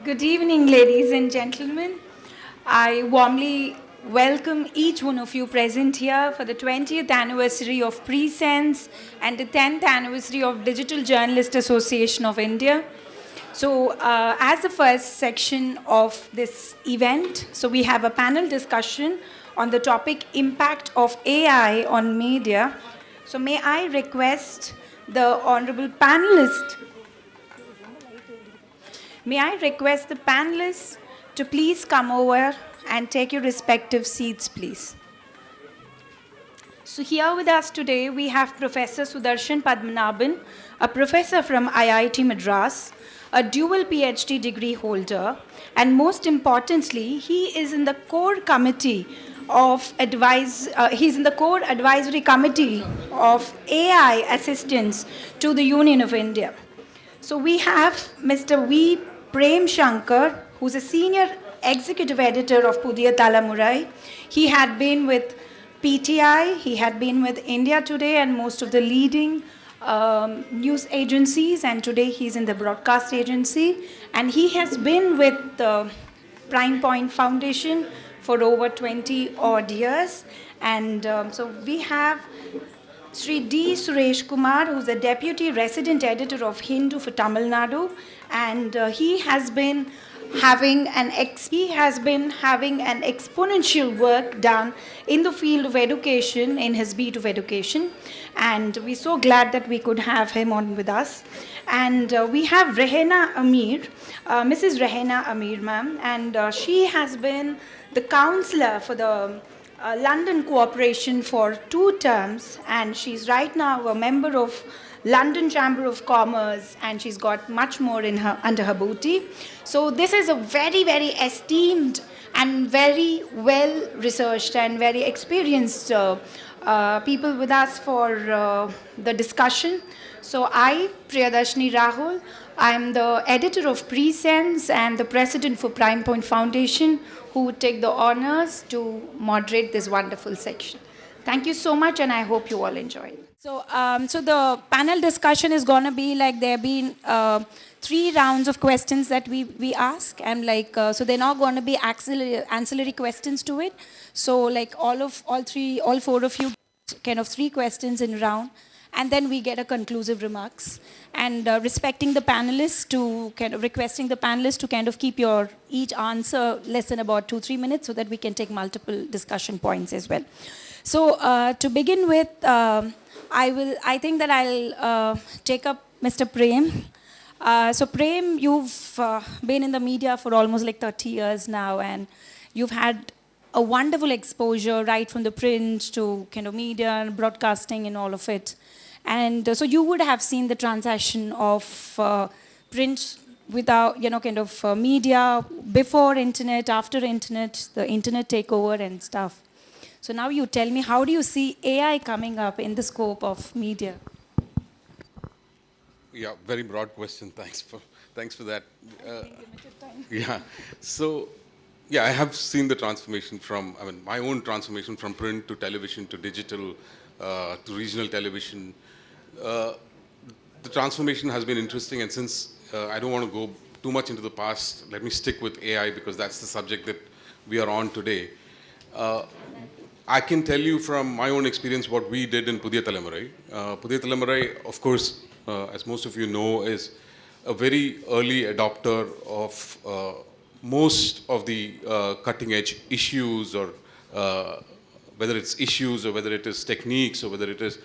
Good evening, ladies and gentlemen. I warmly welcome each one of you present here for the 20th anniversary of PreSense and the 10th anniversary of Digital Journalist Association of India. So, as the first section of this event, so we have a panel discussion on the topic impact of AI on media. So, may I request the honorable panelist May I request the panelists to please come over and take your respective seats, please. So here with us today, we have Professor Sudarsan Padmanabhan, a professor from IIT Madras, a dual PhD degree holder, and most importantly, he is in the core committee of he's in the core advisory committee of AI assistance to the Union of India. So we have Mr. V. Prem Shanker, who's a senior executive editor of Puthiya Thalaimurai. He had been with PTI, he had been with India Today and most of the leading news agencies, and today he's in the broadcast agency. And he has been with the Prime Point Foundation for over 20 odd years. And so we have Sri D. Suresh Kumar, who's the Deputy Resident Editor of Hindu for Tamil Nadu, and he has been having an exponential work done in the field of education in his beat of education, and we're so glad that we could have him on with us. And we have Rahena Ameer, Mrs. Rahena Ameer, ma'am, and she has been the councillor for the London Corporation for 2 terms, and she's right now a member of London Chamber of Commerce, and she's got much more under her booty. So this is a very, very esteemed and very well researched and very experienced people with us for the discussion. So I, Priyadharshni Rahul, I'm the editor of PreSense and the president for Prime Point Foundation, who would take the honors to moderate this wonderful section. Thank you so much, and I hope you all enjoy it. So, so the panel discussion is going to be like there have been 3 rounds of questions that we ask, and like so they're not going to be ancillary questions to it. So like all 4 of you kind of 3 questions in a round, and then we get a conclusive remarks, and requesting the panelists to kind of keep your each answer less than about 2-3 minutes, so that we can take multiple discussion points as well. So to begin with, I think that I'll take up Mr. Prem. So Prem, you've been in the media for almost like 30 years now, and you've had a wonderful exposure right from the print to kind of media and broadcasting and all of it. And so you would have seen the transition of print without, media before internet, after internet, the internet takeover and stuff. So now you tell me, how do you see AI coming up in the scope of media? Yeah, very broad question. Thanks for that. Yeah. So, yeah, I have seen the transformation my own transformation from print to television to digital to regional television. The transformation has been interesting, and since I don't want to go too much into the past, let me stick with AI because that's the subject that we are on today. I can tell you from my own experience what we did in Puthiya Thalaimurai. Puthiya Thalaimurai, of course, as most of you know, is a very early adopter of most of the cutting-edge issues, or whether it's issues or whether it is techniques or whether it is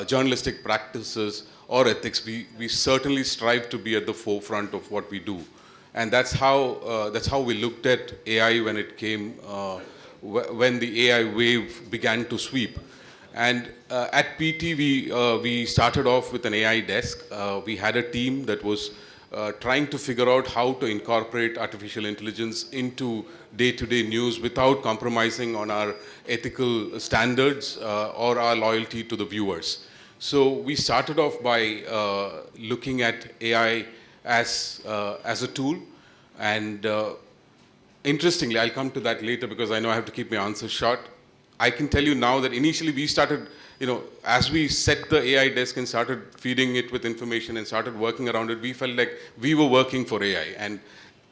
journalistic practices or ethics. We certainly strive to be at the forefront of what we do, and that's how we looked at AI when it came. When the AI wave began to sweep. And at PT, we started off with an AI desk. We had a team that was trying to figure out how to incorporate artificial intelligence into day-to-day news without compromising on our ethical standards or our loyalty to the viewers. So we started off by looking at AI as a tool, and interestingly, I'll come to that later because I know I have to keep my answers short. I can tell you now that initially we started, as we set the AI desk and started feeding it with information and started working around it, we felt like we were working for AI. And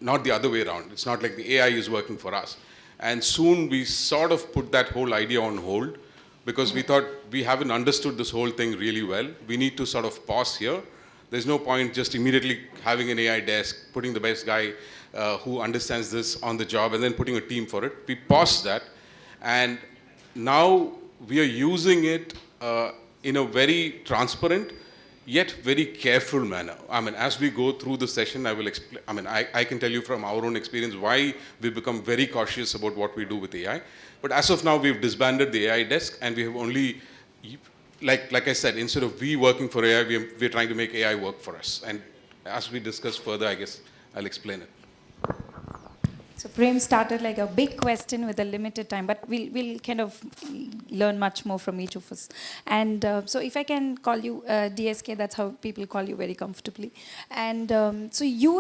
not the other way around. It's not like the AI is working for us. And soon we sort of put that whole idea on hold because we thought we haven't understood this whole thing really well. We need to sort of pause here. There's no point just immediately having an AI desk, putting the best guy who understands this on the job and then putting a team for it. We paused that, and now we are using it in a very transparent yet very careful manner. I mean, as we go through the session, I will explain. I mean, I can tell you from our own experience why we become very cautious about what we do with AI. But as of now, we've disbanded the AI desk, and we have only, like I said, instead of we working for AI, we're trying to make AI work for us. And as we discuss further, I guess I'll explain it. So Prem started like a big question with a limited time, but we'll kind of learn much more from each of us. And so if I can call you DSK, that's how people call you very comfortably. And so you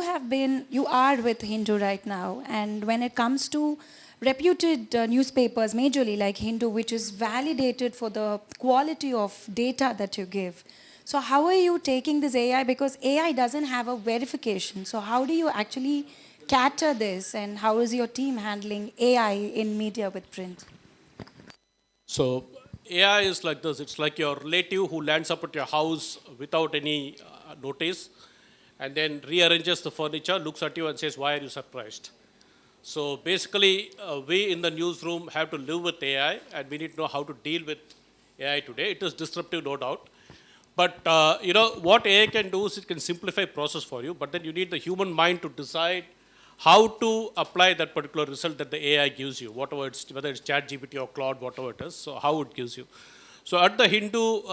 are with Hindu right now, and when it comes to reputed newspapers, majorly like Hindu, which is validated for the quality of data that you give. So how are you taking this AI? Because AI doesn't have a verification. So how do you actually cater this, and how is your team handling AI in media with print? So AI is like this. It's like your relative who lands up at your house without any notice and then rearranges the furniture, looks at you and says, "Why are you surprised?" So basically, we in the newsroom have to live with AI, and we need to know how to deal with AI today. It is disruptive, no doubt. But what AI can do is it can simplify process for you, but then you need the human mind to decide how to apply that particular result that the AI gives you, whether it's ChatGPT or Claude, whatever it is, so how it gives you. So at the Hindu,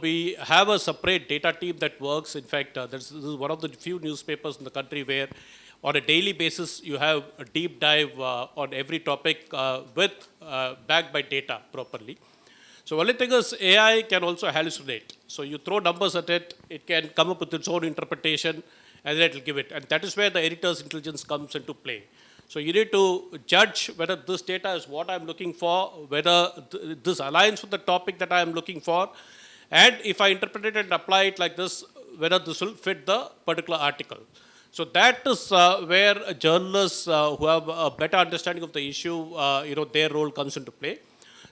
we have a separate data team that works. In fact, this is one of the few newspapers in the country where on a daily basis you have a deep dive on every topic backed by data properly. So only thing is AI can also hallucinate. So you throw numbers at it, it can come up with its own interpretation, and then it will give it. And that is where the editor's intelligence comes into play. So you need to judge whether this data is what I'm looking for, whether this aligns with the topic that I am looking for, and if I interpret it and apply it like this, whether this will fit the particular article. So that is where journalists who have a better understanding of the issue, their role comes into play.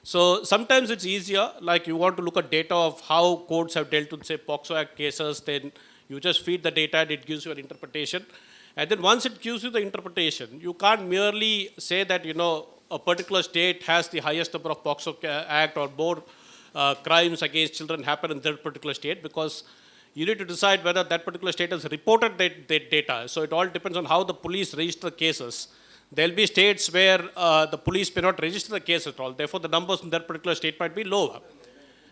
So sometimes it's easier, like you want to look at data of how courts have dealt with, say, POXO Act cases, then you just feed the data and it gives you an interpretation. And then once it gives you the interpretation, you can't merely say that, a particular state has the highest number of POXO Act or more crimes against children happen in that particular state, because you need to decide whether that particular state has reported that data. So it all depends on how the police register cases. There will be states where the police may not register the case at all. Therefore, the numbers in that particular state might be lower.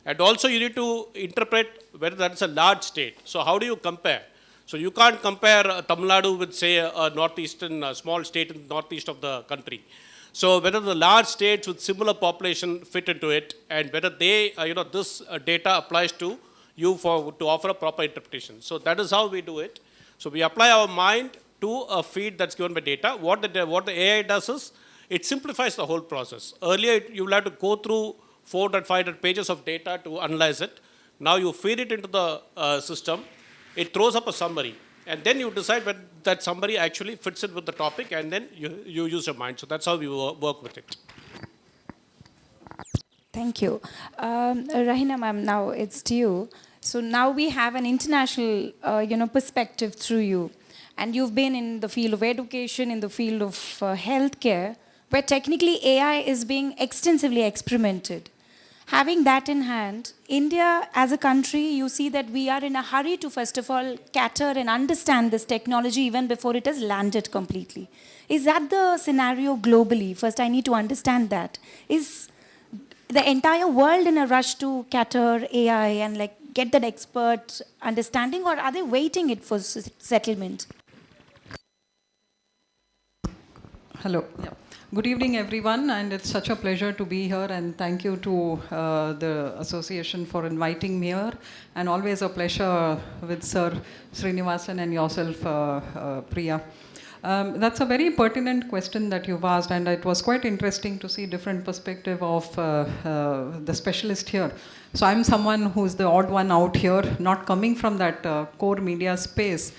And also, you need to interpret whether that is a large state. So how do you compare? So you can't compare Tamil Nadu with, say, a small state in the northeast of the country. So whether the large states with similar population fit into it, and whether they, this data applies to you to offer a proper interpretation. So that is how we do it. So we apply our mind to a feed that's given by data. What the AI does is, it simplifies the whole process. Earlier, you will have to go through 400, 500 pages of data to analyze it. Now you feed it into the system. It throws up a summary. And then you decide whether that summary actually fits in with the topic, and then you use your mind. So that's how we work with it. Thank you. Rahena ma'am, now it's to you. So now we have an international, perspective through you. And you've been in the field of education, in the field of healthcare, where technically AI is being extensively experimented. Having that in hand, India as a country, you see that we are in a hurry to first of all cater and understand this technology even before it has landed completely. Is that the scenario globally? First, I need to understand that. Is the entire world in a rush to cater AI and get that expert understanding, or are they waiting it for settlement? Hello. Yeah. Good evening, everyone, and it's such a pleasure to be here, and thank you to the association for inviting me here, and always a pleasure with Sir Srinivasan and yourself, Priya. That's a very pertinent question that you've asked, and it was quite interesting to see different perspective of the specialist here. So I'm someone who's the odd one out here, not coming from that core media space.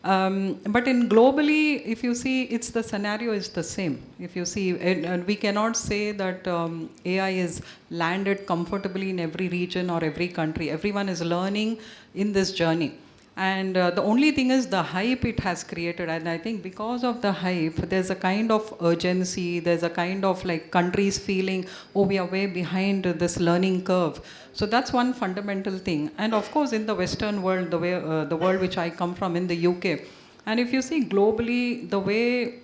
But in globally, if you see, it's the scenario is the same. If you see, and we cannot say that AI is landed comfortably in every region or every country. Everyone is learning in this journey. And the only thing is the hype it has created. And I think because of the hype, there's a kind of urgency, there's a kind of like countries feeling, oh, we are way behind this learning curve. So that's one fundamental thing. And of course, in the Western world, the way, the world which I come from in the UK, and if you see globally, the way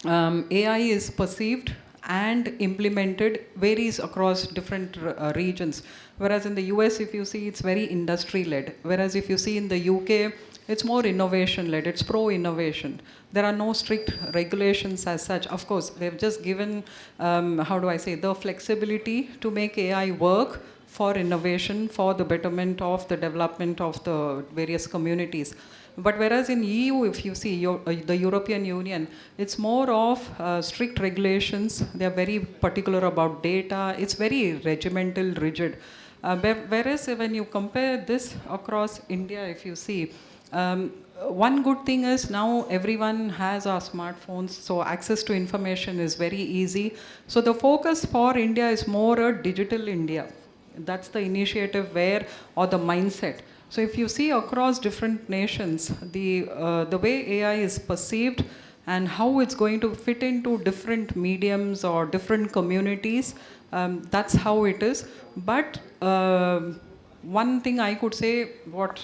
AI is perceived and implemented varies across different regions. Whereas in the US, if you see, it's very industry-led. Whereas if you see in the UK, it's more innovation-led. It's pro-innovation. There are no strict regulations as such. Of course, they've just given, how do I say, the flexibility to make AI work for innovation, for the betterment of the development of the various communities. But whereas in EU, if you see the European Union, it's more of strict regulations. They are very particular about data. It's very regimental, rigid. Whereas when you compare this across India, if you see, one good thing is now everyone has our smartphones, so access to information is very easy. So the focus for India is more a digital India. That's the initiative where, or the mindset. So if you see across different nations, the way AI is perceived and how it's going to fit into different mediums or different communities, that's how it is. But one thing I could say, what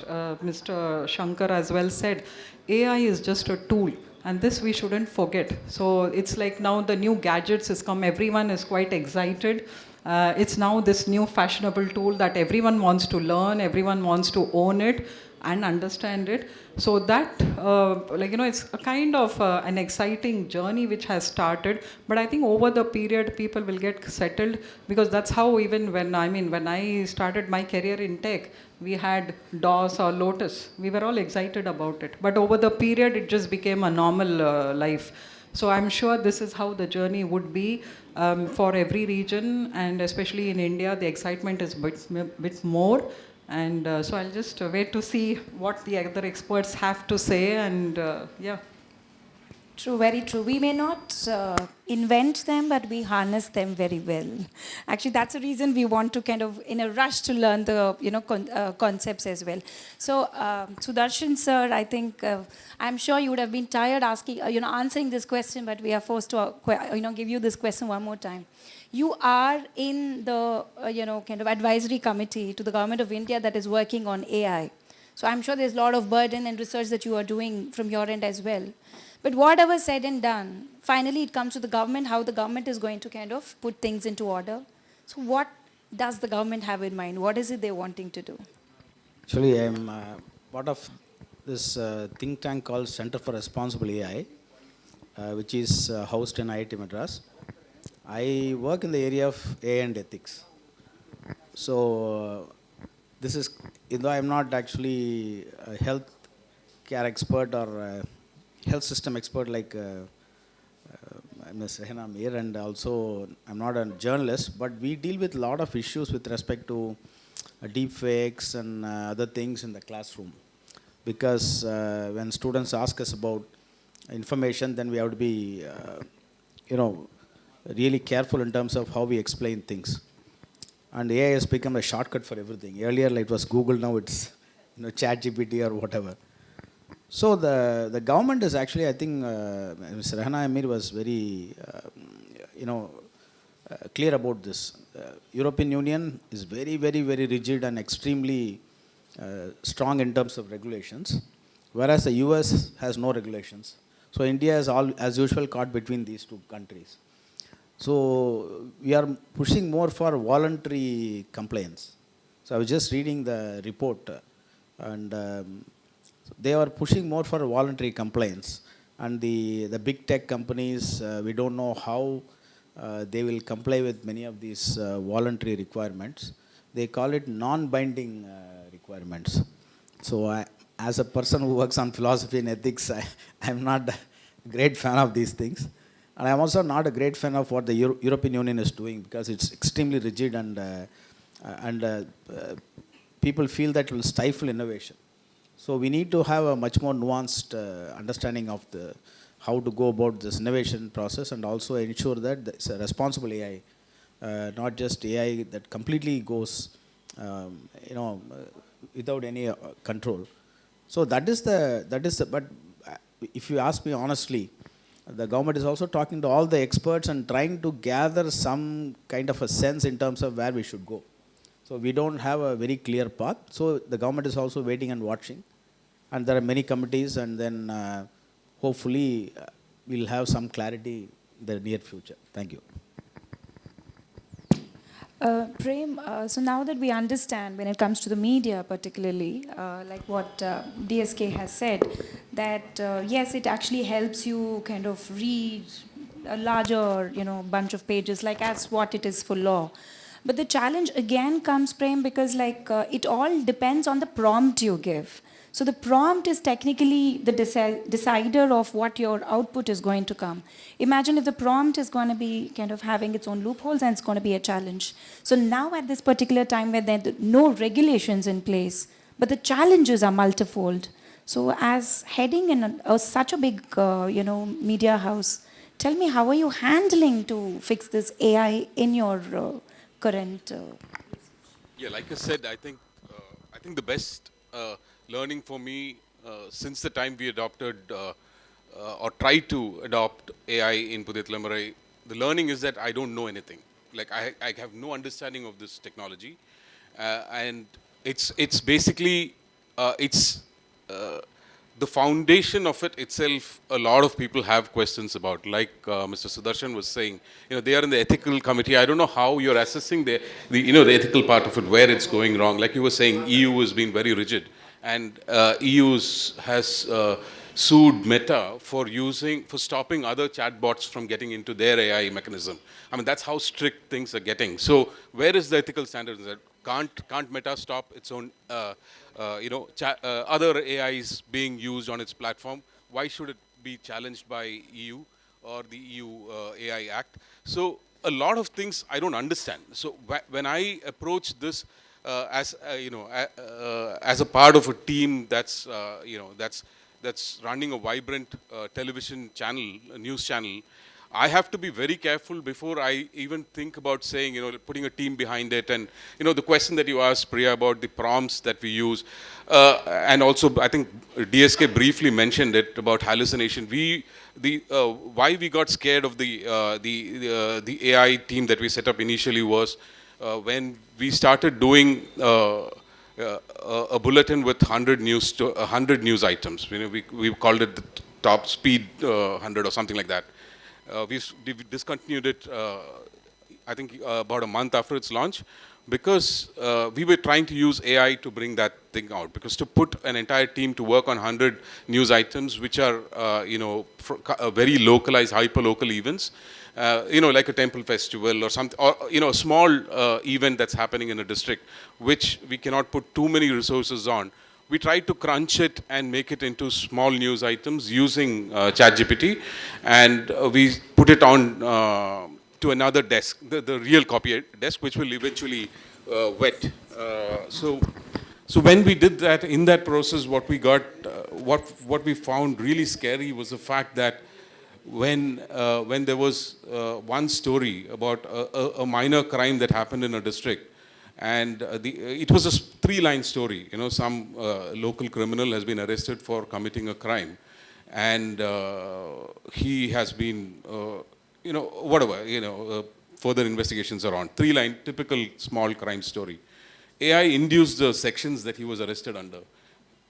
Mr. Shankar as well said, AI is just a tool. And this we shouldn't forget. So it's like now the new gadgets has come, everyone is quite excited. It's now this new fashionable tool that everyone wants to learn, everyone wants to own it and understand it. So that, it's a kind of an exciting journey which has started. But I think over the period, people will get settled, because that's how even when I started my career in tech, we had DOS or Lotus. We were all excited about it. But over the period, it just became a normal life. So I'm sure this is how the journey would be for every region, and especially in India, the excitement is a bit more. And so I'll just wait to see what the other experts have to say, and yeah. True, very true. We may not invent them, but we harness them very well. Actually, that's the reason we want to kind of, in a rush, to learn the concepts as well. So, Sudarshan sir, I think I'm sure you would have been tired asking, answering this question, but we are forced to, give you this question one more time. You are in the, kind of advisory committee to the Government of India that is working on AI. So I'm sure there's a lot of burden and research that you are doing from your end as well. But whatever said and done, finally it comes to the government, how the government is going to kind of put things into order. So what does the government have in mind? What is it they're wanting to do? Actually, I'm part of this think tank called Center for Responsible AI, which is housed in IIT Madras. I work in the area of AI and ethics. So this is, though I'm not actually a health care expert or health system expert like Ms. Rahena Ameer, and also I'm not a journalist, but we deal with a lot of issues with respect to deep fakes and other things in the classroom. Because when students ask us about information, then we have to be, really careful in terms of how we explain things. And AI has become a shortcut for everything. Earlier, it was Google, now it's ChatGPT or whatever. So the government is actually, I think, Ms. Rahena Ameer was very, clear about this. European Union is very, very, very rigid and extremely strong in terms of regulations, whereas the US has no regulations. So India is all, as usual, caught between these two countries. So we are pushing more for voluntary compliance. So I was just reading the report, and they are pushing more for voluntary compliance. And the big tech companies, we don't know how they will comply with many of these voluntary requirements. They call it non-binding requirements. So as a person who works on philosophy and ethics, I'm not a great fan of these things. And I'm also not a great fan of what the European Union is doing, because it's extremely rigid, and people feel that it will stifle innovation. So we need to have a much more nuanced understanding of how to go about this innovation process, and also ensure that it's a responsible AI, not just AI that completely goes, without any control. So that is but if you ask me honestly, the government is also talking to all the experts and trying to gather some kind of a sense in terms of where we should go. So we don't have a very clear path. So the government is also waiting and watching. And there are many committees, and then hopefully we'll have some clarity in the near future. Thank you. Prem, so now that we understand when it comes to the media particularly, like what DSK has said, that yes, it actually helps you kind of read a larger, bunch of pages, like as what it is for law. But the challenge again comes, Prem, because it all depends on the prompt you give. So the prompt is technically the decider of what your output is going to come. Imagine if the prompt is going to be kind of having its own loopholes, and it's going to be a challenge. So now at this particular time where there are no regulations in place, but the challenges are multifold. So as heading in such a big, media house, tell me, how are you handling to fix this AI in your current? Yeah, like I said, I think the best learning for me since the time we adopted or tried to adopt AI in Thalaimurai, the learning is that I don't know anything. Like I have no understanding of this technology, and it's basically the foundation of it itself. A lot of people have questions about, like Mr. Sudarshan was saying, they are in the ethical committee. I don't know how you're assessing the ethical part of it, where it's going wrong. Like you were saying, EU has been very rigid, and EU has sued Meta for stopping other chatbots from getting into their AI mechanism. I mean, that's how strict things are getting. So where is the ethical standard? Can't Meta stop its own other AIs being used on its platform? Why should it be challenged by EU or the EU AI Act? So a lot of things I don't understand. So when I approach this as a part of a team that's running a vibrant television channel, a news channel, I have to be very careful before I even think about saying, putting a team behind it. And, the question that you asked, Priya, about the prompts that we use. And also, I think DSK briefly mentioned it about hallucination. Why we got scared of the AI team that we set up initially was when we started doing a bulletin with 100 news items. We called it the top speed 100 or something like that. We discontinued it, I think, about a month after its launch, because we were trying to use AI to bring that thing out. Because to put an entire team to work on 100 news items, which are, very localized, hyper-local events, like a temple festival or something, or, a small event that's happening in a district, which we cannot put too many resources on. We tried to crunch it and make it into small news items using ChatGPT, and we put it on to another desk, the real copy desk, which will eventually wet. So when we did that, in that process, what we found really scary was the fact that when there was one story about a minor crime that happened in a district, and it was a 3-line story. Some local criminal has been arrested for committing a crime, and he has been, further investigations are on. 3-line, typical small crime story. AI induced the sections that he was arrested under.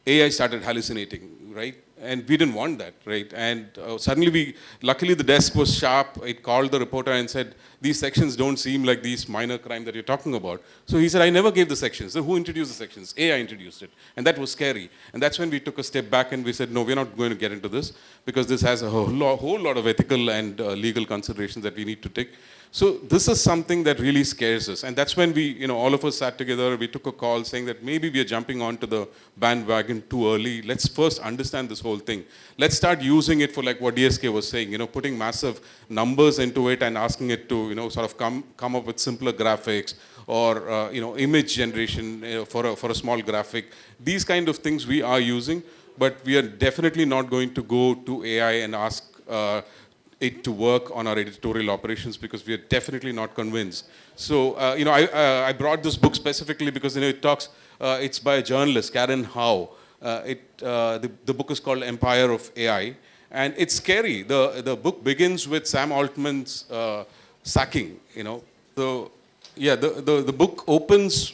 AI started hallucinating, right? And we didn't want that, right? And suddenly luckily the desk was sharp. It called the reporter and said, these sections don't seem like these minor crime that you're talking about. So he said, I never gave the sections. So who introduced the sections? AI introduced it. And that was scary. And that's when we took a step back and we said, no, we're not going to get into this, because this has a whole lot of ethical and legal considerations that we need to take. So this is something that really scares us. And that's when we, all of us sat together, we took a call saying that maybe we are jumping onto the bandwagon too early. Let's first understand this whole thing. Let's start using it for like what DSK was saying, putting massive numbers into it and asking it to, sort of come up with simpler graphics or, image generation for a small graphic. These kind of things we are using, but we are definitely not going to go to AI and ask it to work on our editorial operations because we are definitely not convinced. So, I brought this book specifically because, it talks, it's by a journalist, Karen Howe. The book is called Empire of AI. And it's scary. The book begins with Sam Altman's sacking, So, yeah, the book opens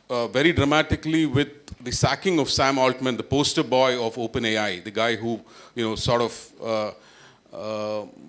very dramatically with the sacking of Sam Altman, the poster boy of OpenAI, the guy who, sort of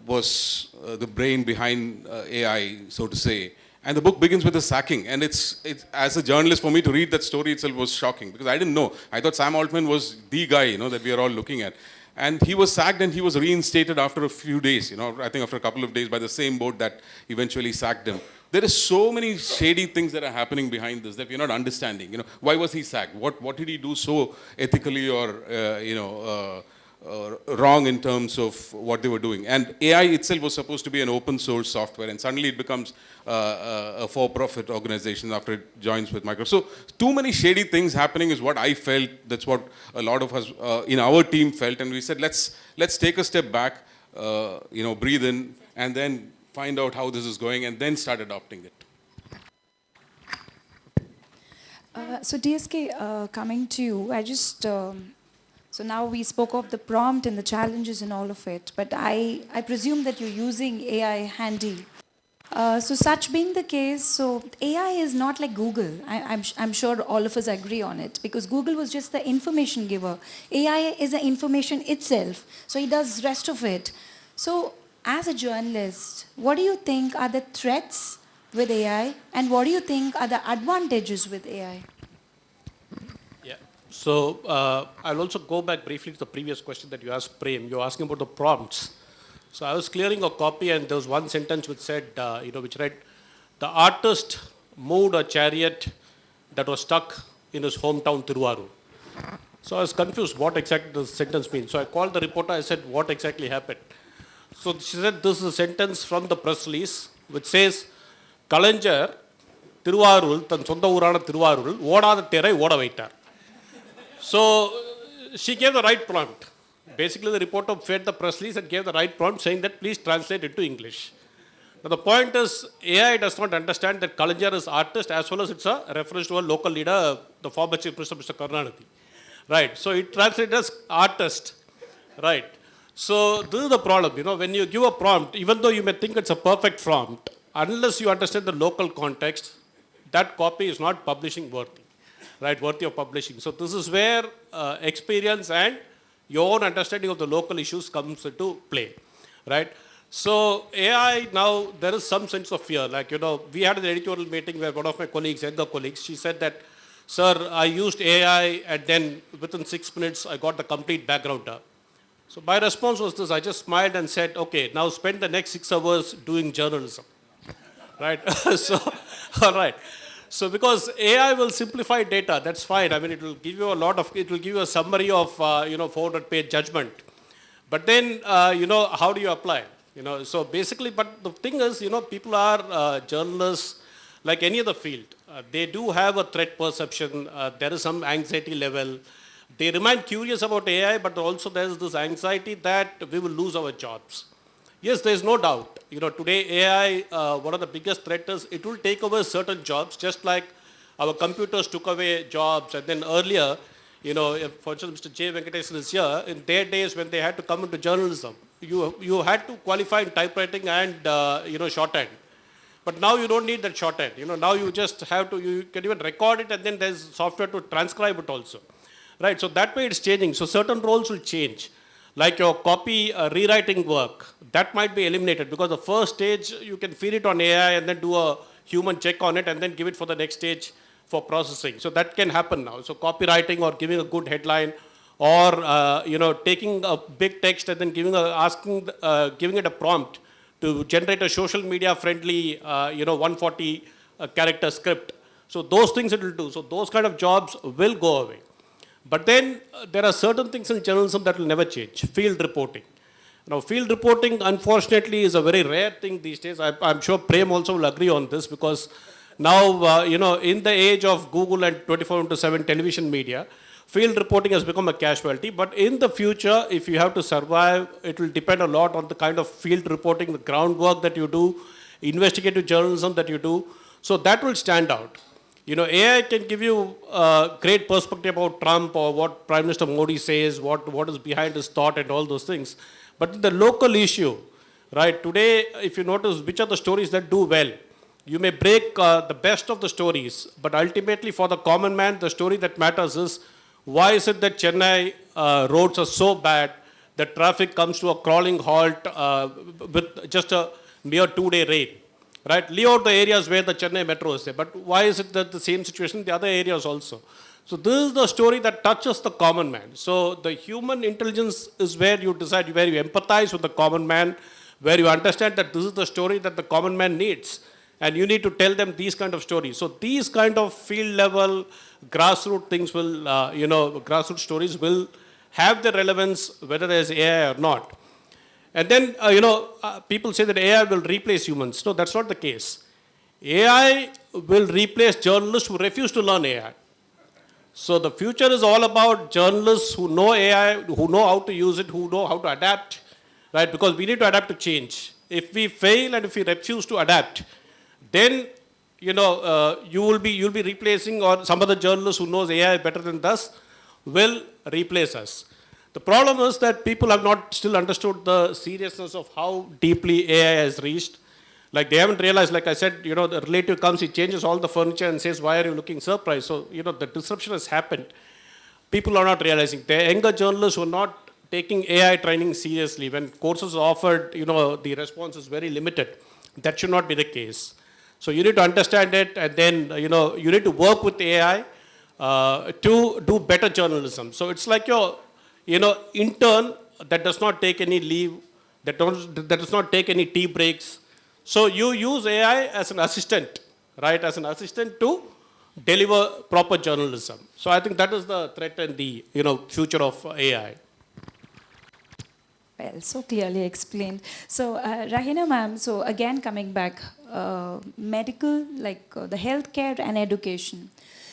was the brain behind AI, so to say. And the book begins with a sacking. And it's as a journalist, for me to read that story itself was shocking because I didn't know. I thought Sam Altman was the guy, that we are all looking at. And he was sacked and he was reinstated after a few days, I think after a couple of days by the same board that eventually sacked him. There is so many shady things that are happening behind this that we're not understanding. Why was he sacked? What did he do so ethically or, wrong in terms of what they were doing? And AI itself was supposed to be an open source software, and suddenly it becomes a for-profit organization after it joins with Microsoft. So too many shady things happening is what I felt. That's what a lot of us in our team felt, and we said let's take a step back, breathe in, and then find out how this is going, and then start adopting it. So DSK, coming to you, I just, so now we spoke of the prompt and the challenges and all of it, but I presume that you're using AI handy. So such being the case, so AI is not like Google. I'm sure all of us agree on it, because Google was just the information giver. AI is the information itself, so it does rest of it. So as a journalist, what do you think are the threats with AI, and what do you think are the advantages with AI? Yeah. So I'll also go back briefly to the previous question that you asked, Prem. You're asking about the prompts. So I was clearing a copy, and there was one sentence which said, which read, "The artist moved a chariot that was stuck in his hometown, Tiruvallur." So I was confused what exactly the sentence means. So I called the reporter. I said, "What exactly happened?" So she said, "This is a sentence from the press release which says, Kalaignar Tiruvallur, தன் சொந்த ஊரான திருவாரூரில் ஓடாத தேரை ஓட வைத்தார்." So she gave the right prompt. Basically, the reporter fed the press release and gave the right prompt saying that please translate it to English. Now, the point is, AI does not understand that Kalaignar is artist, as well as it's a reference to a local leader, the former Chief Minister, Mr. Karnanidhi. Right. So it translates as artist. Right. So this is the problem. When you give a prompt, even though you may think it's a perfect prompt, unless you understand the local context, that copy is not publishing worthy. Right. Worthy of publishing. So this is where experience and your own understanding of the local issues comes into play, right? So AI, now there is some sense of fear. Like, we had an editorial meeting where one of my colleagues, younger colleagues, she said that, "Sir, I used AI and then within 6 minutes, I got the complete background up." So my response was this: I just smiled and said, "Okay, now spend the next 6 hours doing journalism," right? So, all right. So because AI will simplify data, that's fine. I mean, it will give you it will give you a summary of, 400-page judgment. But then, how do you apply? So basically, but the thing is, people are journalists like any other field. They do have a threat perception. There is some anxiety level. They remain curious about AI, but also there is this anxiety that we will lose our jobs. Yes, there is no doubt. Today AI, one of the biggest threats is it will take away certain jobs, just like our computers took away jobs. And then earlier, if, for instance, Mr. J. Venkatesan is here, in their days when they had to come into journalism, you had to qualify in typewriting and, shorthand. But now you don't need that shorthand. Now you just have to, you can even record it, and then there's software to transcribe it also. Right, so that way it's changing. So certain roles will change. Like your copy rewriting work, that might be eliminated, because the first stage you can feed it on AI and then do a human check on it and then give it for the next stage for processing. So that can happen now. So copywriting, or giving a good headline, or taking a big text and then giving it a prompt to generate a social media friendly, 140 character script. So those things it will do. So those kind of jobs will go away. But then there are certain things in journalism that will never change. Field reporting. Now, field reporting, unfortunately, is a very rare thing these days. I'm sure Prem also will agree on this, because now, in the age of Google and 24/7 television media, field reporting has become a casualty. But in the future, if you have to survive, it will depend a lot on the kind of field reporting, the groundwork that you do, investigative journalism that you do. So that will stand out. AI can give you a great perspective about Trump or what Prime Minister Modi says, what is behind his thought and all those things. But the local issue, right, today, if you notice which are the stories that do well, you may break the best of the stories, but ultimately for the common man, the story that matters is, why is it that Chennai roads are so bad that traffic comes to a crawling halt with just a mere 2-day rain? Right? Leave out the areas where the Chennai metro is there, but why is it that the same situation in the other areas also? So this is the story that touches the common man. So the human intelligence is where you decide, where you empathize with the common man, where you understand that this is the story that the common man needs. And you need to tell them these kind of stories. So these kind of field level, grassroots things will, grassroots stories will have the relevance whether there's AI or not. And then, people say that AI will replace humans. No, that's not the case. AI will replace journalists who refuse to learn AI. So the future is all about journalists who know AI, who know how to use it, who know how to adapt, right? Because we need to adapt to change. If we fail and if we refuse to adapt, then you'll be replacing, or some other journalist who knows AI better than us will replace us. The problem is that people have not still understood the seriousness of how deeply AI has reached. Like, they haven't realized, like I said, the relative comes, he changes all the furniture and says, why are you looking surprised? So, the disruption has happened. People are not realizing. The younger journalists who are not taking AI training seriously. When courses are offered, the response is very limited. That should not be the case. So you need to understand it, and then, you need to work with AI to do better journalism. So it's like your, intern that does not take any leave, that does not take any tea breaks. So you use AI as an assistant, right? As an assistant to deliver proper journalism. So I think that is the threat and the, future of AI. Well, so clearly explained. So, Rahena ma'am, so again coming back, medical, like the healthcare and education.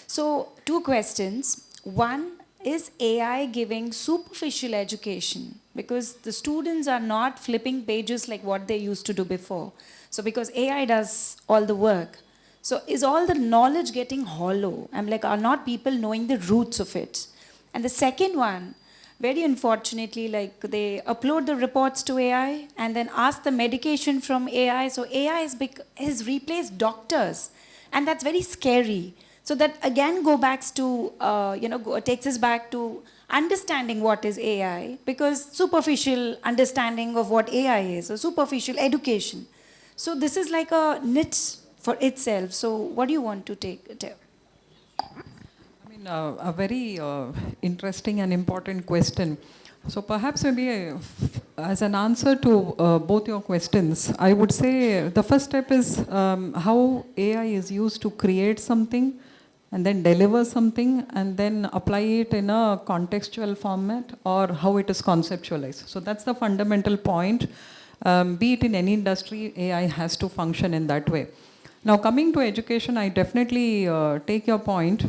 So, 2 questions. One, is AI giving superficial education? Because the students are not flipping pages like what they used to do before. So, because AI does all the work. So, is all the knowledge getting hollow? I'm like, are not people knowing the roots of it? And the second one, very unfortunately, like they upload the reports to AI and then ask the medication from AI. So AI has replaced doctors, and that's very scary. So that again takes us back to understanding what is AI, because superficial understanding of what AI is, or superficial education. So this is like a niche for itself. So what do you want to tell? A very interesting and important question. So perhaps maybe as an answer to both your questions, I would say the first step is how AI is used to create something and then deliver something and then apply it in a contextual format, or how it is conceptualized. So that's the fundamental point. Be it in any industry, AI has to function in that way. Now, coming to education, I definitely take your point.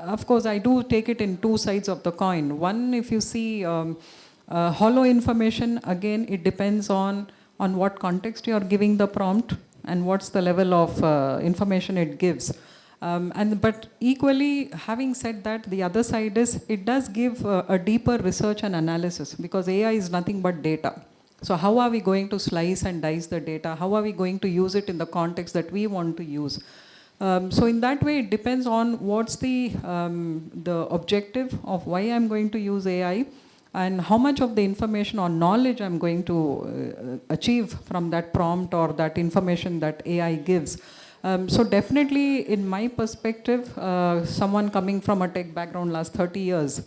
Of course, I do take it in 2 sides of the coin. One, if you see hollow information, again, it depends on what context you are giving the prompt and what's the level of information it gives. But equally, having said that, the other side is it does give a deeper research and analysis, because AI is nothing but data. So how are we going to slice and dice the data? How are we going to use it in the context that we want to use? So in that way, it depends on what's the objective of why I'm going to use AI, and how much of the information or knowledge I'm going to achieve from that prompt or that information that AI gives. So definitely, in my perspective, someone coming from a tech background last 30 years,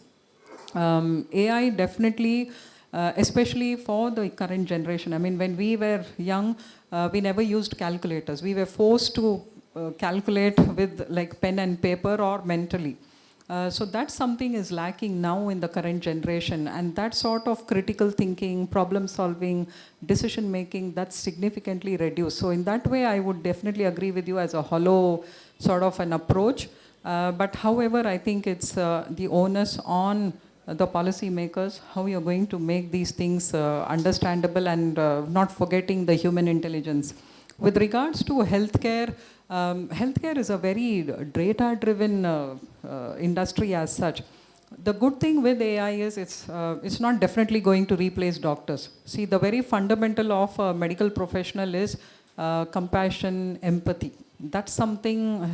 AI definitely especially for the current generation. I mean, when we were young, we never used calculators. We were forced to calculate with like pen and paper or mentally. So that's something is lacking now in the current generation, and that sort of critical thinking, problem solving, decision making, that's significantly reduced. So in that way, I would definitely agree with you as a hollow sort of an approach. But however, I think it's the onus on the policy makers, how you're going to make these things understandable and not forgetting the human intelligence. With regards to healthcare, healthcare is a very data-driven industry as such. The good thing with AI is it's not definitely going to replace doctors. See, the very fundamental of a medical professional is compassion, empathy. That's something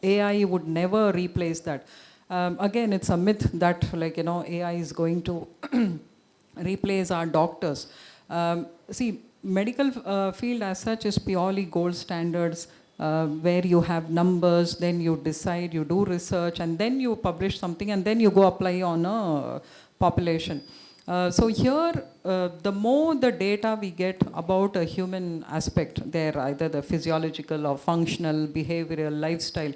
AI would never replace that. Again, it's a myth that AI is going to replace our doctors. See, medical field as such is purely gold standards, where you have numbers, then you decide, you do research, and then you publish something, and then you go apply on a population. So here, the more the data we get about a human aspect, there either the physiological or functional, behavioral, lifestyle,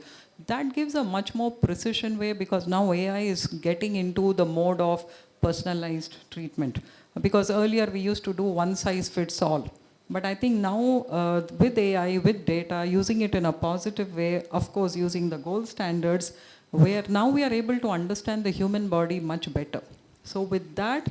that gives a much more precision way, because now AI is getting into the mode of personalized treatment. Because earlier we used to do one size fits all. But I think now with AI, with data, using it in a positive way, of course using the gold standards, where now we are able to understand the human body much better. So with that,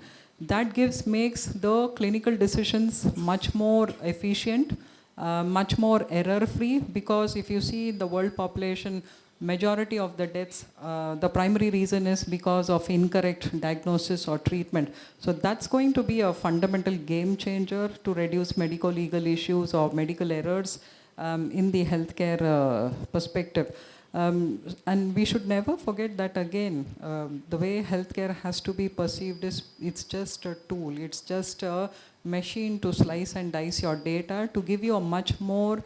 makes the clinical decisions much more efficient, much more error-free, because if you see the world population, majority of the deaths, the primary reason is because of incorrect diagnosis or treatment. So that's going to be a fundamental game changer to reduce medical legal issues or medical errors in the healthcare perspective. And we should never forget that again, the way healthcare has to be perceived is it's just a tool. It's just a machine to slice and dice your data to give you a much more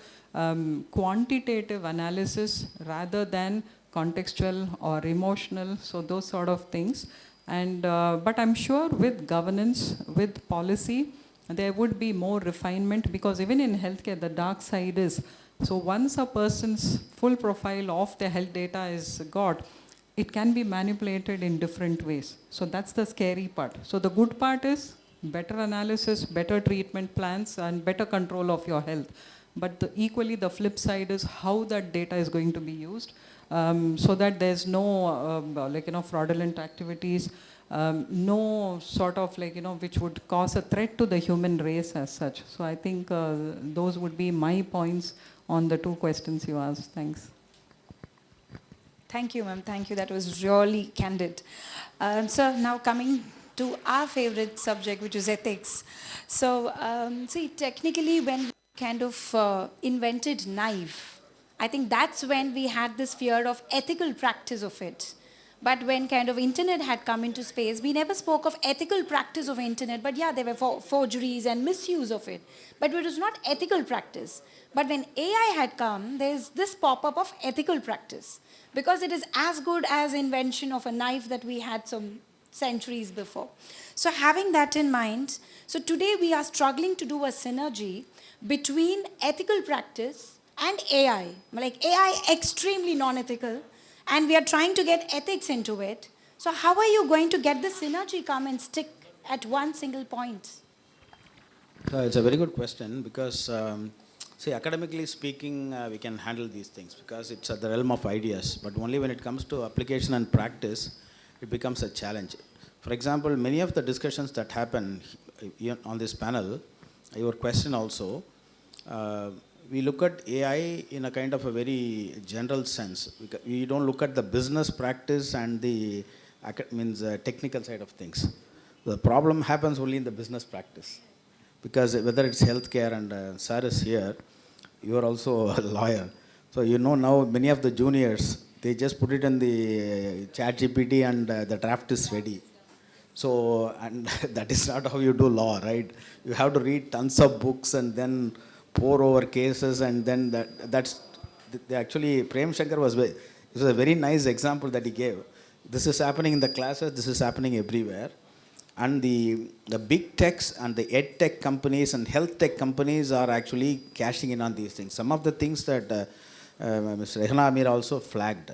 quantitative analysis rather than contextual or emotional, so those sort of things. And but I'm sure with governance, with policy, there would be more refinement, because even in healthcare, the dark side is, so once a person's full profile of their health data is got, it can be manipulated in different ways. So that's the scary part. So the good part is better analysis, better treatment plans, and better control of your health. But equally, the flip side is how that data is going to be used, so that there's no fraudulent activities, no sort of which would cause a threat to the human race as such. So I think those would be my points on the two questions you asked. Thanks. Thank you, ma'am. Thank you. That was really candid. So now coming to our favorite subject, which is ethics. So see, technically, when we kind of invented knife, I think that's when we had this fear of ethical practice of it. But when kind of internet had come into space, we never spoke of ethical practice of internet. But yeah, there were forgeries and misuse of it. But it was not ethical practice. But when AI had come, there's this pop-up of ethical practice. Because it is as good as invention of a knife that we had some centuries before. So having that in mind, so today we are struggling to do a synergy between ethical practice and AI. Like AI, extremely non-ethical. And we are trying to get ethics into it. So how are you going to get the synergy come and stick at one single point? So it's a very good question, because see, academically speaking, we can handle these things because it's at the realm of ideas. But only when it comes to application and practice, it becomes a challenge. For example, many of the discussions that happen on this panel, your question also, we look at AI in a kind of a very general sense. We don't look at the business practice and the technical side of things. The problem happens only in the business practice. Because whether it's healthcare, and sir is here, you are also a lawyer. So you know now many of the juniors, they just put it in the chat GPT and the draft is ready. So, and that is not how you do law, right? You have to read tons of books and then pour over cases, and then that's actually Prem Shanker was a very nice example that he gave. This is happening in the classes, this is happening everywhere. And the big techs and the ed tech companies and health tech companies are actually cashing in on these things. Some of the things that Mr. Rahena Ameer also flagged.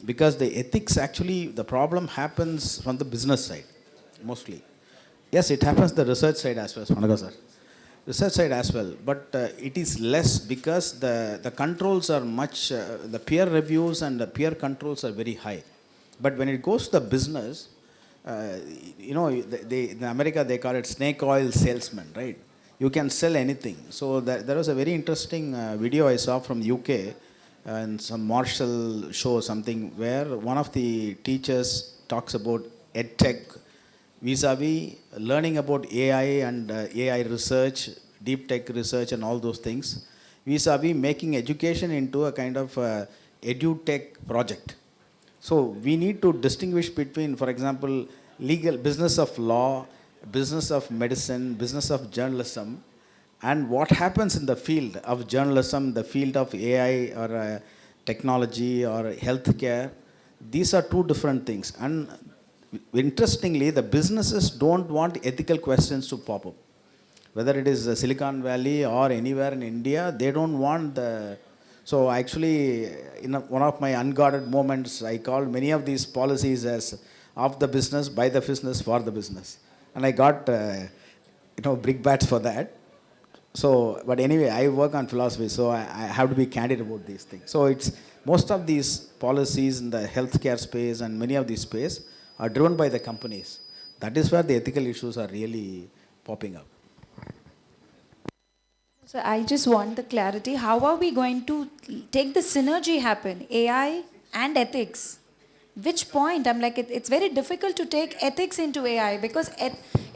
Because the ethics actually, the problem happens from the business side, mostly. Yes, it happens the research side as well, Managa sir. Research side as well, but it is less because the controls are much, the peer reviews and the peer controls are very high. But when it goes to the business, in America they call it snake oil salesman, right? You can sell anything. So there was a very interesting video I saw from UK and some Marshall show or something where one of the teachers talks about edtech vis-a-vis learning about AI and AI research, deep tech research and all those things, vis-a-vis making education into a kind of edu-tech project. So we need to distinguish between, for example, legal, business of law, business of medicine, business of journalism, and what happens in the field of journalism, the field of AI or technology or healthcare. These are two different things. And interestingly, the businesses don't want ethical questions to pop up. Whether it is Silicon Valley or anywhere in India, they don't want the... So actually, in one of my unguarded moments, I called many of these policies as of the business, by the business, for the business. And I got, brickbats for that. So, but anyway, I work on philosophy, so I have to be candid about these things. So it's, most of these policies in the healthcare space and many of these space are driven by the companies. That is where the ethical issues are really popping up. So I just want the clarity. How are we going to take the synergy happen, AI and ethics? Which point? I'm like, it's very difficult to take ethics into AI because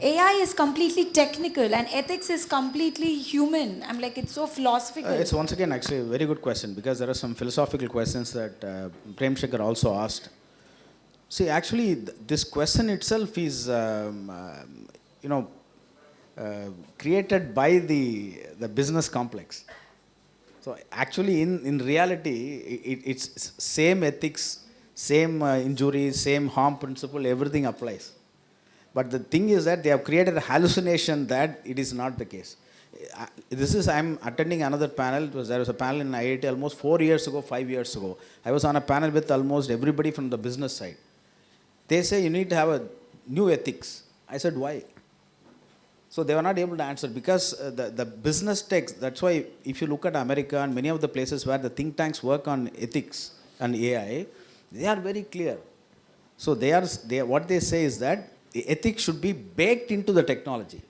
AI is completely technical and ethics is completely human. I'm like, it's so philosophical. It's once again actually a very good question because there are some philosophical questions that Prem Shanker also asked. See, actually, this question itself is, created by the business complex. So actually, in reality, it's same ethics, same injuries, same harm principle, everything applies. But the thing is that they have created a hallucination that it is not the case. I'm attending another panel. There was a panel in IIT almost 4 years ago, 5 years ago. I was on a panel with almost everybody from the business side. They say you need to have a new ethics. I said, why? So they were not able to answer because the business techs, that's why if you look at America and many of the places where the think tanks work on ethics and AI, they are very clear. So what they say is that the ethics should be baked into the technology.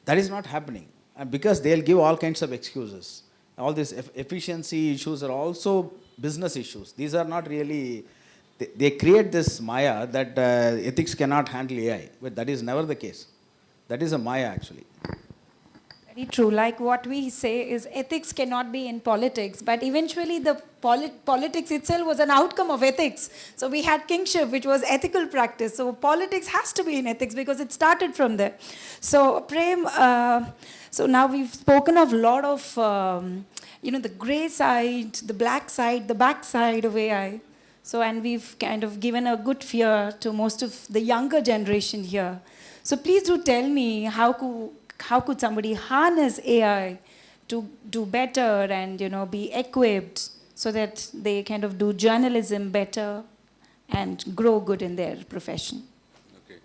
That is not happening. And because they'll give all kinds of excuses. All these efficiency issues are also business issues. These are not really... They create this maya that ethics cannot handle AI, but that is never the case. That is a maya actually. Very true. Like what we say is ethics cannot be in politics, but eventually the politics itself was an outcome of ethics. So we had kingship, which was ethical practice. So politics has to be in ethics because it started from there. So Prem, so now we've spoken of a lot of, the gray side, the black side, the back side of AI. So, and we've kind of given a good fear to most of the younger generation here. So please do tell me, how could somebody harness AI to do better and, be equipped so that they kind of do journalism better and grow good in their profession? Okay.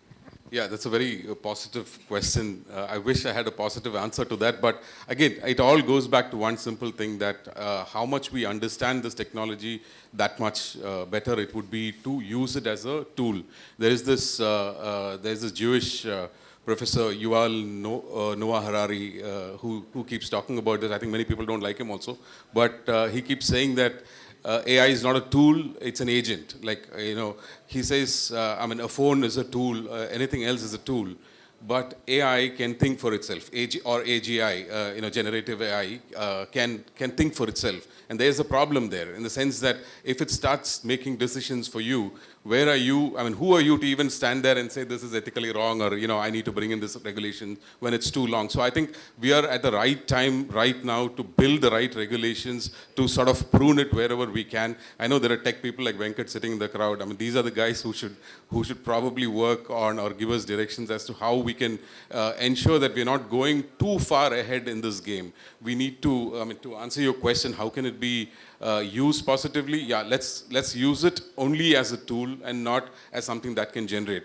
Yeah, that's a very positive question. I wish I had a positive answer to that. But again, it all goes back to one simple thing that how much we understand this technology, that much better it would be to use it as a tool. There's this Jewish Professor Yuval Noah Harari who keeps talking about this. I think many people don't like him also. But he keeps saying that AI is not a tool, it's an agent. Like, he says, a phone is a tool, anything else is a tool. But AI can think for itself, or AGI, generative AI, can think for itself. And there's a problem there in the sense that if it starts making decisions for you, where are you, I mean, who are you to even stand there and say this is ethically wrong, or, I need to bring in this regulation when it's too long. So I think we are at the right time right now to build the right regulations, to sort of prune it wherever we can. I know there are tech people like Venkat sitting in the crowd. I mean, these are the guys who should probably work on or give us directions as to how we can ensure that we're not going too far ahead in this game. We need to, to answer your question, how can it be used positively? Yeah, let's use it only as a tool and not as something that can generate.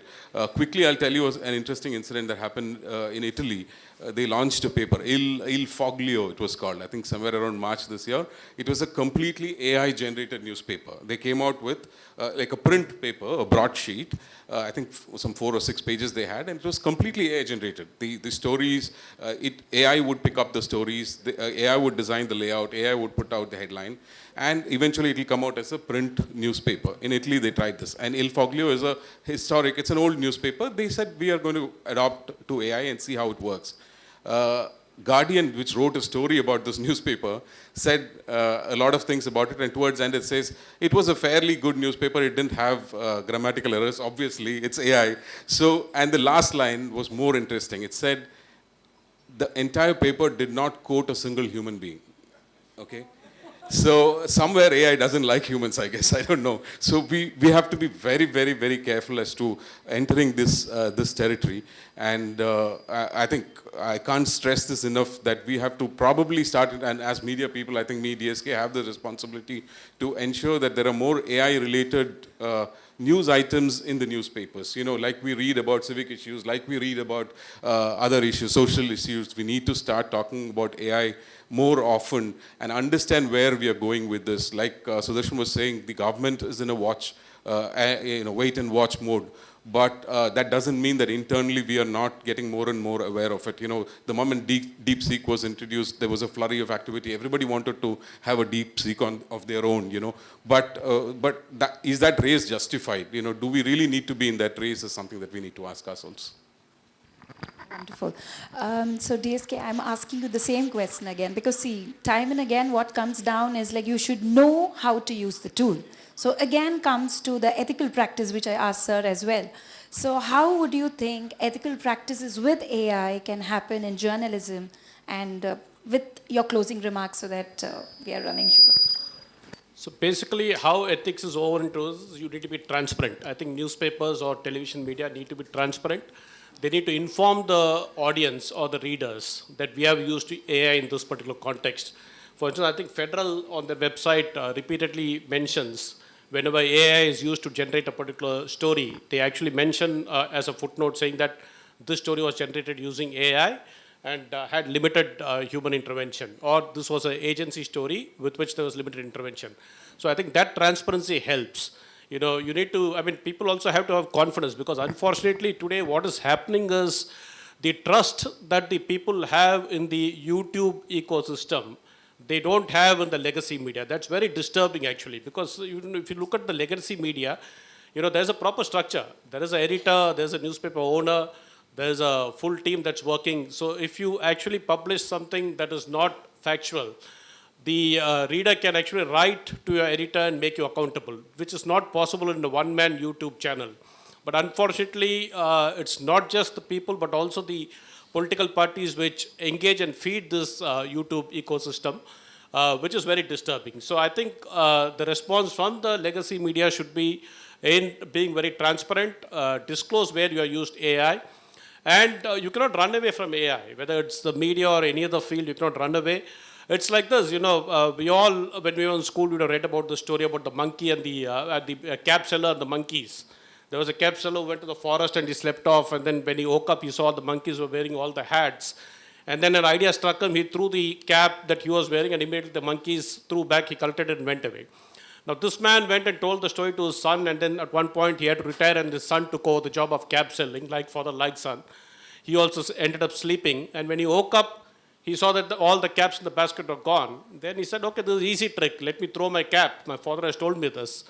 Quickly, I'll tell you an interesting incident that happened in Italy. They launched a paper, Il Foglio it was called, I think somewhere around March this year. It was a completely AI-generated newspaper. They came out with like a print paper, a broadsheet, I think some 4 or 6 pages they had, and it was completely AI-generated. The stories, AI would pick up the stories, AI would design the layout, AI would put out the headline, and eventually it will come out as a print newspaper. In Italy, they tried this. And Il Foglio is a historic, it's an old newspaper. They said, we are going to adopt to AI and see how it works. Guardian, which wrote a story about this newspaper, said a lot of things about it, and towards the end it says, it was a fairly good newspaper, it didn't have grammatical errors, obviously, it's AI. So, and the last line was more interesting. It said, the entire paper did not quote a single human being, okay? So somewhere AI doesn't like humans, I guess. I don't know. So we have to be very, very, very careful as to entering this territory. And I think I can't stress this enough that we have to probably start it. And as media people, I think me, DSK, have the responsibility to ensure that there are more AI-related news items in the newspapers. Like we read about civic issues, like we read about other issues, social issues. We need to start talking about AI more often and understand where we are going with this. Like Sudarshan was saying, the government is in a wait and watch mode. But that doesn't mean that internally we are not getting more and more aware of it. The moment DeepSeek was introduced, there was a flurry of activity. Everybody wanted to have a DeepSeek of their own, But is that race justified? Do we really need to be in that race is something that we need to ask ourselves. Wonderful. So DSK, I'm asking you the same question again, because see, time and again what comes down is like you should know how to use the tool. So again comes to the ethical practice, which I asked sir as well. So how would you think ethical practices with AI can happen in journalism, and with your closing remarks so that we are running short? So basically how ethics is over into is you need to be transparent. I think newspapers or television media need to be transparent. They need to inform the audience or the readers that we have used AI in this particular context. For instance, I think Federal on their website repeatedly mentions whenever AI is used to generate a particular story, they actually mention as a footnote saying that this story was generated using AI and had limited human intervention, or this was an agency story with which there was limited intervention. So I think that transparency helps. You need to, people also have to have confidence, because unfortunately today what is happening is the trust that the people have in the YouTube ecosystem, they don't have in the legacy media. That's very disturbing actually, because if you look at the legacy media, there's a proper structure. There is an editor, there's a newspaper owner, there's a full team that's working. So if you actually publish something that is not factual, the reader can actually write to your editor and make you accountable, which is not possible in the one-man YouTube channel. But unfortunately, it's not just the people, but also the political parties which engage and feed this YouTube ecosystem, which is very disturbing. So I think the response from the legacy media should be in being very transparent, disclose where you have used AI, and you cannot run away from AI, whether it's the media or any other field, you cannot run away. It's like this, we all, when we were in school, we would have read about the story about the monkey and the cab seller and the monkeys. There was a cab seller who went to the forest and he slept off, and then when he woke up, he saw the monkeys were wearing all the hats. And then an idea struck him, he threw the cap that he was wearing, and immediately the monkeys threw back, he collected it and went away. Now this man went and told the story to his son, and then at one point he had to retire, and his son took over the job of cab selling, like father, like son. He also ended up sleeping, and when he woke up, he saw that all the caps in the basket were gone. Then he said, okay, this is an easy trick. Let me throw my cap. My father has told me this.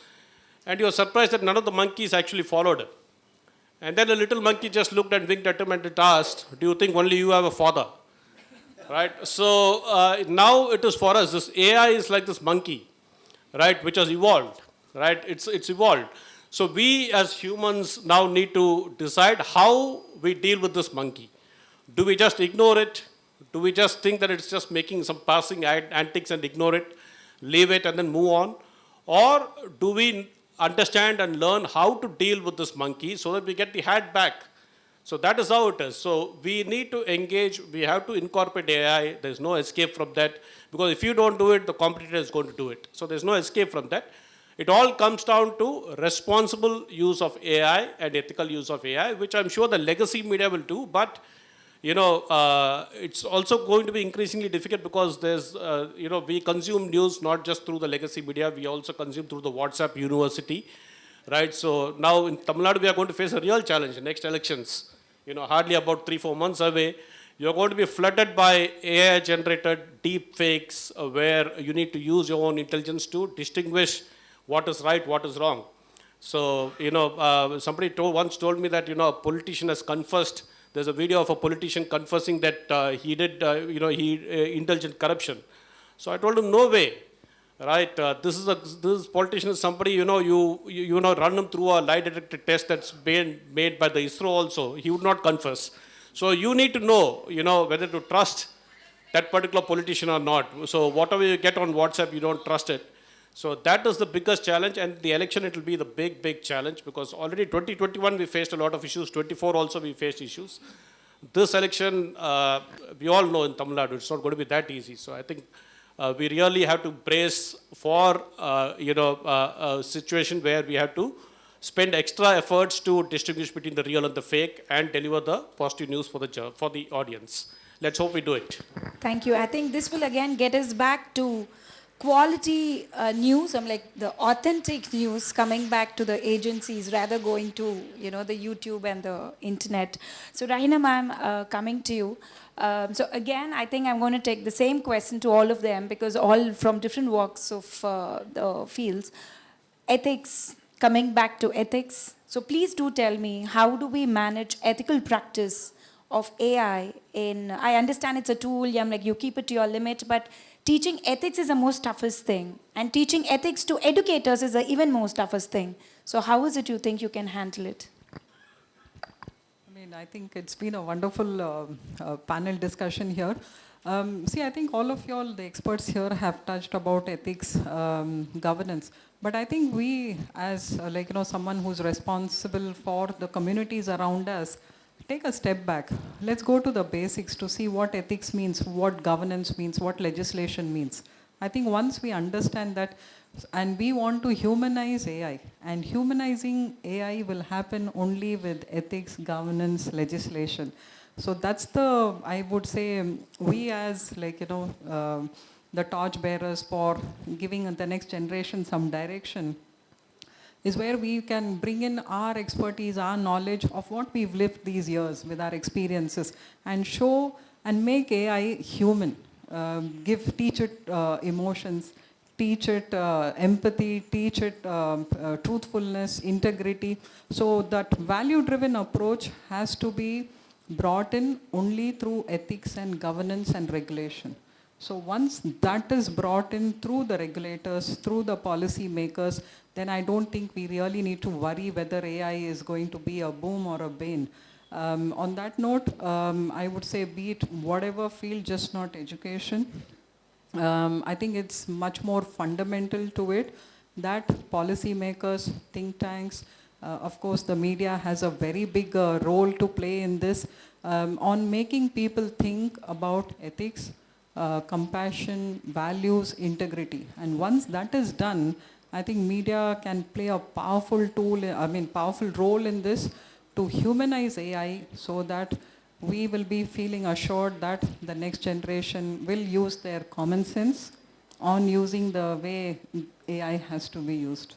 And he was surprised that none of the monkeys actually followed him. And then a little monkey just looked and winked at him and it asked, do you think only you have a father? Right? So now it is for us. This AI is like this monkey, right, which has evolved. Right? It's evolved. So we as humans now need to decide how we deal with this monkey. Do we just ignore it? Do we just think that it's just making some passing antics and ignore it, leave it and then move on? Or do we understand and learn how to deal with this monkey so that we get the hat back? So that is how it is. So we need to engage, we have to incorporate AI. There's no escape from that, because if you don't do it, the competitor is going to do it. So there's no escape from that. It all comes down to responsible use of AI and ethical use of AI, which I'm sure the legacy media will do, but it's also going to be increasingly difficult because there's, we consume news not just through the legacy media, we also consume through the WhatsApp university, right? So now in Tamil Nadu, we are going to face a real challenge in next elections. Hardly about 3-4 months away, you're going to be flooded by AI-generated deep fakes where you need to use your own intelligence to distinguish what is right, what is wrong. So, somebody once told me that, a politician has confessed. There's a video of a politician confessing that he did, indulgent corruption. So I told him, no way, right? This politician is somebody, you run him through a lie detector test that's been made by the ISRO also. He would not confess. So you need to know, whether to trust that particular politician or not. So whatever you get on WhatsApp, you don't trust it. So that is the biggest challenge, and the election, it will be the big, big challenge, because already 2021 we faced a lot of issues, 24 also we faced issues. This election, we all know in Tamil Nadu, it's not going to be that easy. So I think we really have to brace for, a situation where we have to spend extra efforts to distinguish between the real and the fake and deliver the positive news for the audience. Let's hope we do it. Thank you. I think this will again get us back to quality news, the authentic news coming back to the agencies rather going to, the YouTube and the internet. So Rahena ma'am, coming to you. So again, I think I'm going to take the same question to all of them, because all from different walks of the fields. Ethics, coming back to ethics. So please do tell me, how do we manage ethical practice of AI I understand it's a tool, you keep it to your limit, but teaching ethics is the most toughest thing. And teaching ethics to educators is the even most toughest thing. So how is it you think you can handle it? I think it's been a wonderful panel discussion here. I think all of you all, the experts here, have touched about ethics, governance. But I think we, as someone who's responsible for the communities around us, take a step back. Let's go to the basics to see what ethics means, what governance means, what legislation means. I think once we understand that, and we want to humanize AI, and humanizing AI will happen only with ethics, governance, legislation. So that's I would say, we as the torch bearers for giving the next generation some direction, is where we can bring in our expertise, our knowledge of what we've lived these years with our experiences, and show and make AI human. Teach it emotions, teach it empathy, teach it truthfulness, integrity. So that value-driven approach has to be brought in only through ethics and governance and regulation. So once that is brought in through the regulators, through the policy makers, then I don't think we really need to worry whether AI is going to be a boom or a bane. On that note, I would say, be it whatever field, just not education. I think it's much more fundamental to it that policymakers, think tanks, of course the media has a very big role to play in this, on making people think about ethics, compassion, values, integrity. And once that is done, I think media can play a powerful role in this to humanize AI, so that we will be feeling assured that the next generation will use their common sense on using the way AI has to be used.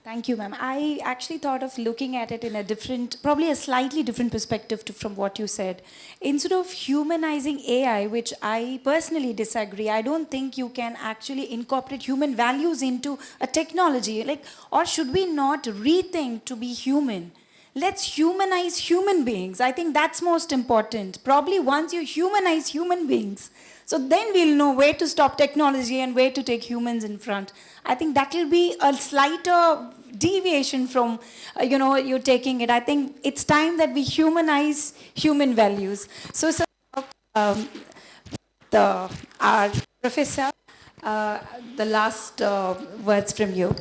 Thank you, ma'am. I actually thought of looking at it in a different, probably a slightly different perspective from what you said. Instead of humanizing AI, which I personally disagree, I don't think you can actually incorporate human values into a technology. Or should we not rethink to be human? let's humanize human beings. I think that's most important. Probably once you humanize human beings, so then we'll know where to stop technology and where to take humans in front. I think that will be a slighter deviation from, you taking it. I think it's time that we humanize human values. So, sir, um, our professor, the last words from you.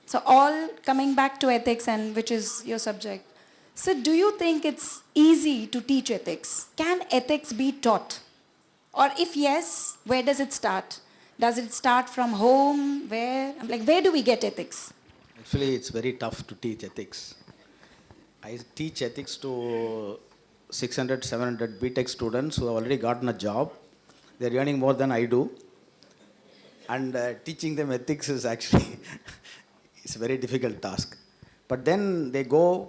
So all coming back to ethics, and which is your subject. So do you think it's easy to teach ethics? Can ethics be taught? Or if yes, where does it start? Does it start from home? Where? Where do we get ethics? Actually, it's very tough to teach ethics. I teach ethics to 600, 700 BTech students who have already gotten a job. They're earning more than I do. And teaching them ethics is actually it's a very difficult task. But then they go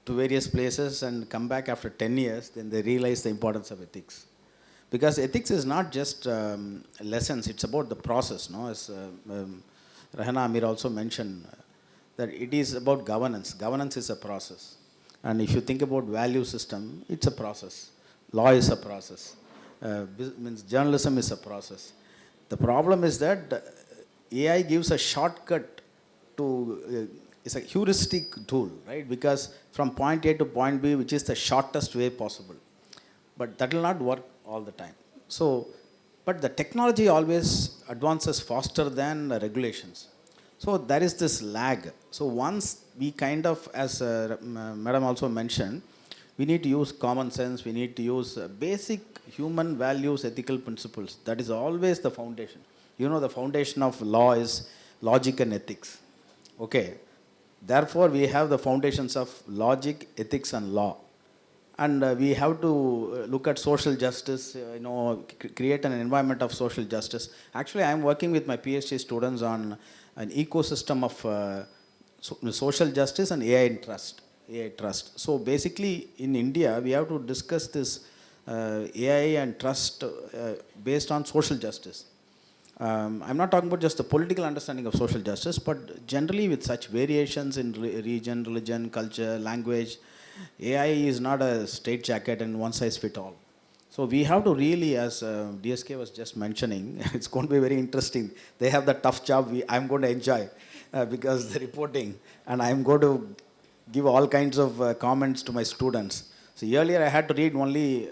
to various places and come back after 10 years, then they realize the importance of ethics. Because ethics is not just lessons, it's about the process. No? As Rahena Ameer also mentioned, that it is about governance. Governance is a process. And if you think about value system, it's a process. Law is a process. Means journalism is a process. The problem is that AI gives a shortcut to, it's a heuristic tool, right? Because from point A to point B, which is the shortest way possible. But that will not work all the time. So, but the technology always advances faster than the regulations. So there is this lag. So once we kind of, as Madam also mentioned, we need to use common sense, we need to use basic human values, ethical principles. That is always the foundation. You know, the foundation of law is logic and ethics. Okay. Therefore, we have the foundations of logic, ethics and law. And we have to look at social justice, create an environment of social justice. Actually, I am working with my PhD students on an ecosystem of social justice and AI trust. So basically, in India, we have to discuss this AI and trust based on social justice. I'm not talking about just the political understanding of social justice, but generally with such variations in region, religion, culture, language, AI is not a straitjacket and one size fits all. So we have to really, as DSK was just mentioning, it's going to be very interesting. They have the tough job I'm going to enjoy because the reporting, and I'm going to give all kinds of comments to my students. So earlier I had to read only,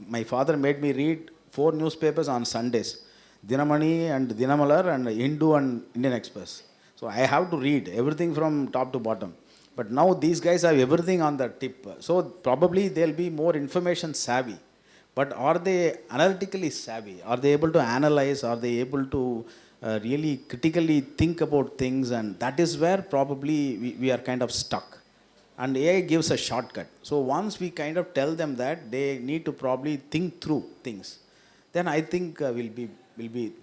my father made me read 4 newspapers on Sundays. Dinamani and Dinamalar and Hindu and Indian Express. So I have to read everything from top to bottom. But now these guys have everything on the tip. So probably they'll be more information savvy. But are they analytically savvy? Are they able to analyze? Are they able to really critically think about things? And that is where probably we are kind of stuck. And AI gives a shortcut. So once we kind of tell them that, they need to probably think through things. Then I think will be,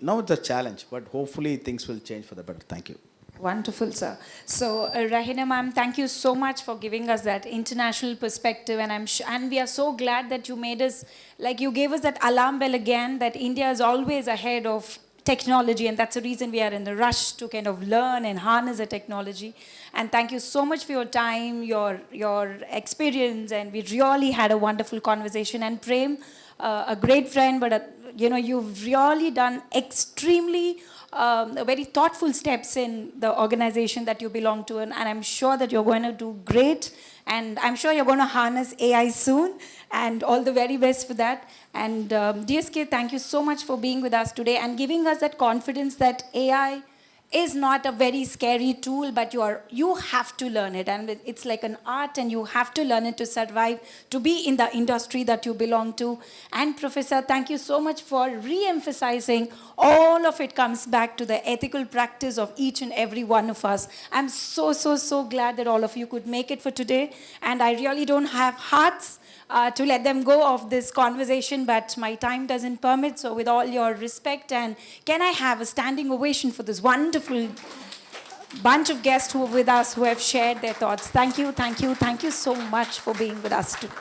now it's a challenge, but hopefully things will change for the better. Thank you. Wonderful, sir. So, Rahena ma'am, thank you so much for giving us that international perspective, and and we are so glad that you made us, you gave us that alarm bell again, that India is always ahead of technology, and that's the reason we are in the rush to kind of learn and harness the technology. And thank you so much for your time, your experience, and we really had a wonderful conversation. And Prem, a great friend, but you've really done extremely very thoughtful steps in the organization that you belong to, and I'm sure that you're going to do great, and I'm sure you're going to harness AI soon, and all the very best for that. And DSK, thank you so much for being with us today and giving us that confidence that AI is not a very scary tool, but you have to learn it, and it's like an art, and you have to learn it to survive, to be in the industry that you belong to. And Professor, thank you so much for re-emphasizing all of it comes back to the ethical practice of each and every one of us. I'm so glad that all of you could make it for today, and I really don't have hearts to let them go of this conversation, but my time doesn't permit. So with all your respect, and can I have a standing ovation for this wonderful bunch of guests who are with us, who have shared their thoughts. Thank you so much for being with us today.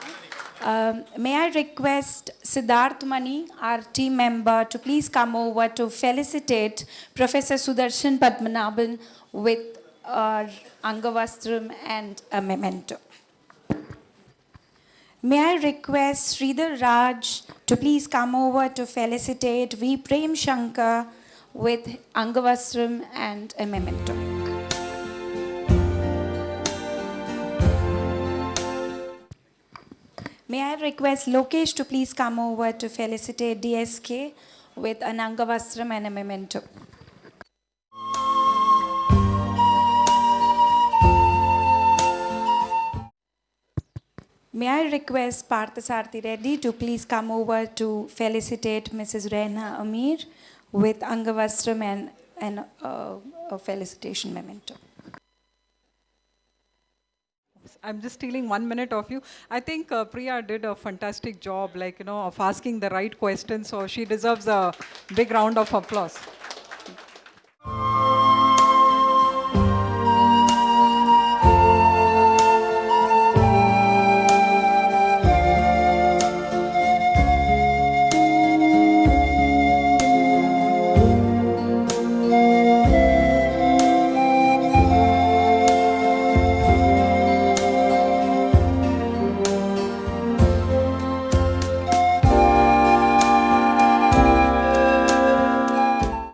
May I request Siddharth Mani, our team member, to please come over to felicitate Professor Sudarsan Padmanabhan with Angavastram and a memento. May I request Sridhar Raj to please come over to felicitate V. Prem Shanker with Angavastram and a memento. May I request Lokesh to please come over to felicitate DSK with an Angavastram and a memento. May I request Parthasarthi Reddy to please come over to felicitate Mrs. Rahena Ameer with Angavastram and a felicitation memento. I'm just stealing 1 minute of you. I think Priya did a fantastic job, of asking the right questions, so she deserves a big round of applause.